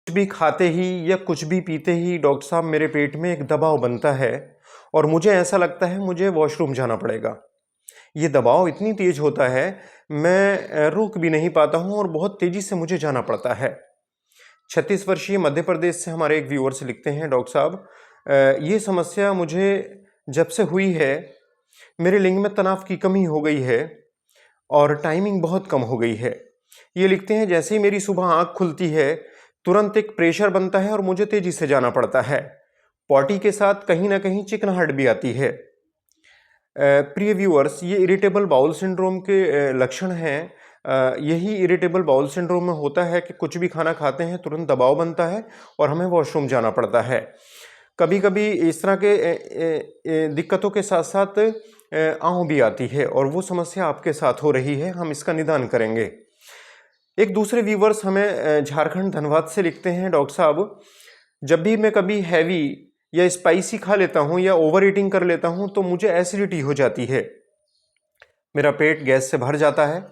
कुछ भी खाते ही या कुछ भी पीते ही डॉक्टर साहब मेरे पेट में एक दबाव बनता है और मुझे ऐसा लगता है मुझे वॉशरूम जाना पड़ेगा। ये दबाव इतनी तेज होता है, मैं रुक भी नहीं पाता हूँ और बहुत तेजी से मुझे जाना पड़ता है। 36 वर्षीय मध्य प्रदेश से हमारे एक व्यूअर से लिखते हैं, डॉक्टर साहब ये समस्या मुझे जब से हुई है, मेरे लिंग में तनाव की कमी हो गई है और टाइमिंग बहुत कम हो गई है। ये लिखते हैं, जैसे ही मेरी सुबह आँख खुलती है तुरंत एक प्रेशर बनता है और मुझे तेजी से जाना पड़ता है। पॉटी के साथ कहीं ना कहीं चिकनाहट भी आती है। प्रिय व्यूअर्स, ये इरिटेबल बाउल सिंड्रोम के लक्षण हैं। यही इरिटेबल बाउल सिंड्रोम में होता है कि कुछ भी खाना खाते हैं तुरंत दबाव बनता है और हमें वॉशरूम जाना पड़ता है। कभी कभी इस तरह के दिक्कतों के साथ साथ आँव भी आती है और वो समस्या आपके साथ हो रही है, हम इसका निदान करेंगे। एक दूसरे व्यूवर्स हमें झारखंड धनबाद से लिखते हैं, डॉक्टर साहब जब भी मैं कभी हैवी या स्पाइसी खा लेता हूँ या ओवर ईटिंग कर लेता हूँ तो मुझे एसिडिटी हो जाती है। मेरा पेट गैस से भर जाता है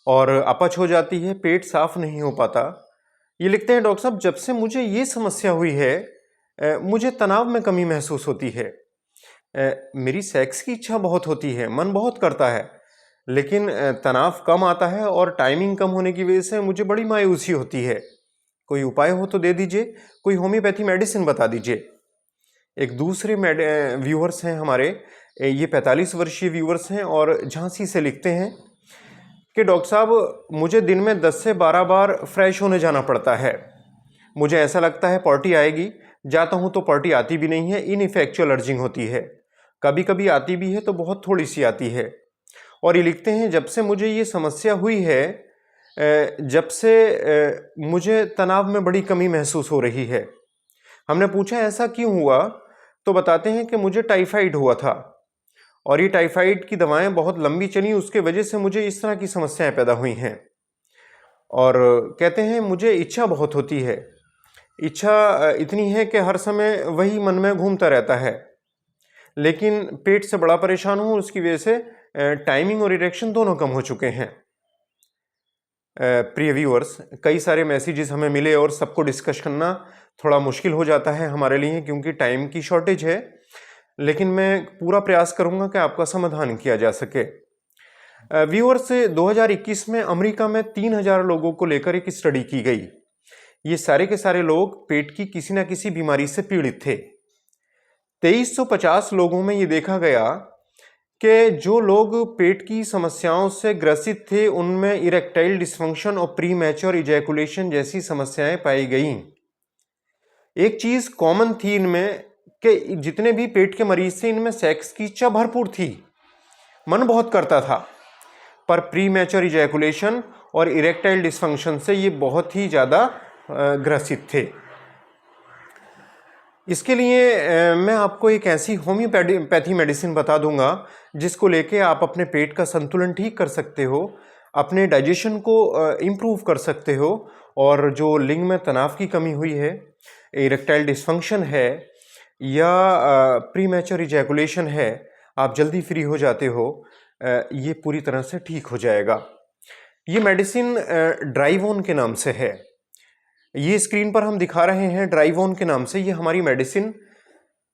और अपच हो जाती है, पेट साफ नहीं हो पाता। ये लिखते हैं, डॉक्टर साहब जब से मुझे ये समस्या हुई है मुझे तनाव में कमी महसूस होती है। मेरी सेक्स की इच्छा बहुत होती है, मन बहुत करता है, लेकिन तनाव कम आता है और टाइमिंग कम होने की वजह से मुझे बड़ी मायूसी होती है। कोई उपाय हो तो दे दीजिए, कोई होम्योपैथी मेडिसिन बता दीजिए। एक दूसरे व्यूअर्स हैं हमारे, ये 45 वर्षीय व्यूअर्स हैं और झांसी से लिखते हैं कि डॉक्टर साहब मुझे दिन में 10 से 12 बार फ्रेश होने जाना पड़ता है। मुझे ऐसा लगता है पार्टी आएगी, जाता हूँ तो पार्टी आती भी नहीं है, इनइफेक्चुअल अर्जिंग होती है। कभी कभी आती भी है तो बहुत थोड़ी सी आती है। और ये लिखते हैं, जब से मुझे ये समस्या हुई है जब से मुझे तनाव में बड़ी कमी महसूस हो रही है। हमने पूछा ऐसा क्यों हुआ, तो बताते हैं कि मुझे टाइफाइड हुआ था और ये टाइफाइड की दवाएं बहुत लंबी चली, उसके वजह से मुझे इस तरह की समस्याएं पैदा हुई हैं। और कहते हैं मुझे इच्छा बहुत होती है, इच्छा इतनी है कि हर समय वही मन में घूमता रहता है, लेकिन पेट से बड़ा परेशान हूँ, उसकी वजह से टाइमिंग और इरेक्शन दोनों कम हो चुके हैं। प्रिय व्यूअर्स, कई सारे मैसेजेस हमें मिले और सबको डिस्कस करना थोड़ा मुश्किल हो जाता है हमारे लिए क्योंकि टाइम की शॉर्टेज है, लेकिन मैं पूरा प्रयास करूंगा कि आपका समाधान किया जा सके। व्यूअर्स, 2021 में अमेरिका में 3000 लोगों को लेकर एक स्टडी की गई। ये सारे के सारे लोग पेट की किसी ना किसी बीमारी से पीड़ित थे। 2350 लोगों में ये देखा गया कि जो लोग पेट की समस्याओं से ग्रसित थे उनमें इरेक्टाइल डिस्फंक्शन और प्री मैच्योर इजैकुलेशन जैसी समस्याएं पाई गईं। एक चीज कॉमन थी इनमें कि जितने भी पेट के मरीज थे इनमें सेक्स की इच्छा भरपूर थी, मन बहुत करता था, पर प्री मैच्योर इजैकुलेशन और इरेक्टाइल डिस्फंक्शन से ये बहुत ही ज़्यादा ग्रसित थे। इसके लिए मैं आपको एक ऐसी होम्योपैथी मेडिसिन बता दूंगा जिसको लेके आप अपने पेट का संतुलन ठीक कर सकते हो, अपने डाइजेशन को इम्प्रूव कर सकते हो और जो लिंग में तनाव की कमी हुई है, इरेक्टाइल डिस्फंक्शन है या प्रीमैच्योर इजैकुलेशन है, आप जल्दी फ्री हो जाते हो, ये पूरी तरह से ठीक हो जाएगा। ये मेडिसिन ड्राइवोन के नाम से है। ये स्क्रीन पर हम दिखा रहे हैं ड्राइवोन के नाम से। ये हमारी मेडिसिन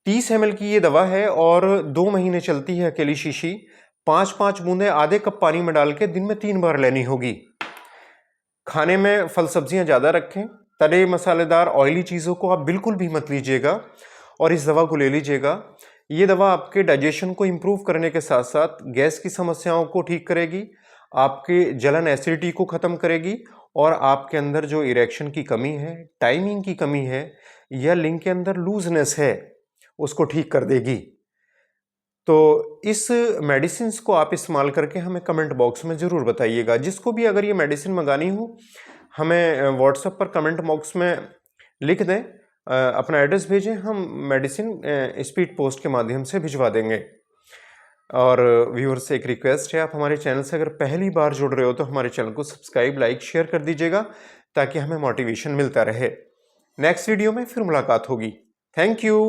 30 ml की ये दवा है और 2 महीने चलती है अकेली शीशी। 5-5 बूंदें आधे कप पानी में डाल के दिन में 3 बार लेनी होगी। खाने में फल सब्जियां ज़्यादा रखें, तले मसालेदार ऑयली चीज़ों को आप बिल्कुल भी मत लीजिएगा और इस दवा को ले लीजिएगा। ये दवा आपके डाइजेशन को इम्प्रूव करने के साथ साथ गैस की समस्याओं को ठीक करेगी, आपके जलन एसिडिटी को ख़त्म करेगी और आपके अंदर जो इरेक्शन की कमी है, टाइमिंग की कमी है या लिंग के अंदर लूजनेस है, उसको ठीक कर देगी। तो इस मेडिसिन को आप इस्तेमाल करके हमें कमेंट बॉक्स में ज़रूर बताइएगा। जिसको भी अगर ये मेडिसिन मंगानी हो हमें व्हाट्सएप पर कमेंट बॉक्स में लिख दें, अपना एड्रेस भेजें, हम मेडिसिन स्पीड पोस्ट के माध्यम से भिजवा देंगे। और व्यूअर्स से एक रिक्वेस्ट है, आप हमारे चैनल से अगर पहली बार जुड़ रहे हो तो हमारे चैनल को सब्सक्राइब, लाइक, शेयर कर दीजिएगा ताकि हमें मोटिवेशन मिलता रहे। नेक्स्ट वीडियो में फिर मुलाकात होगी। Thank you.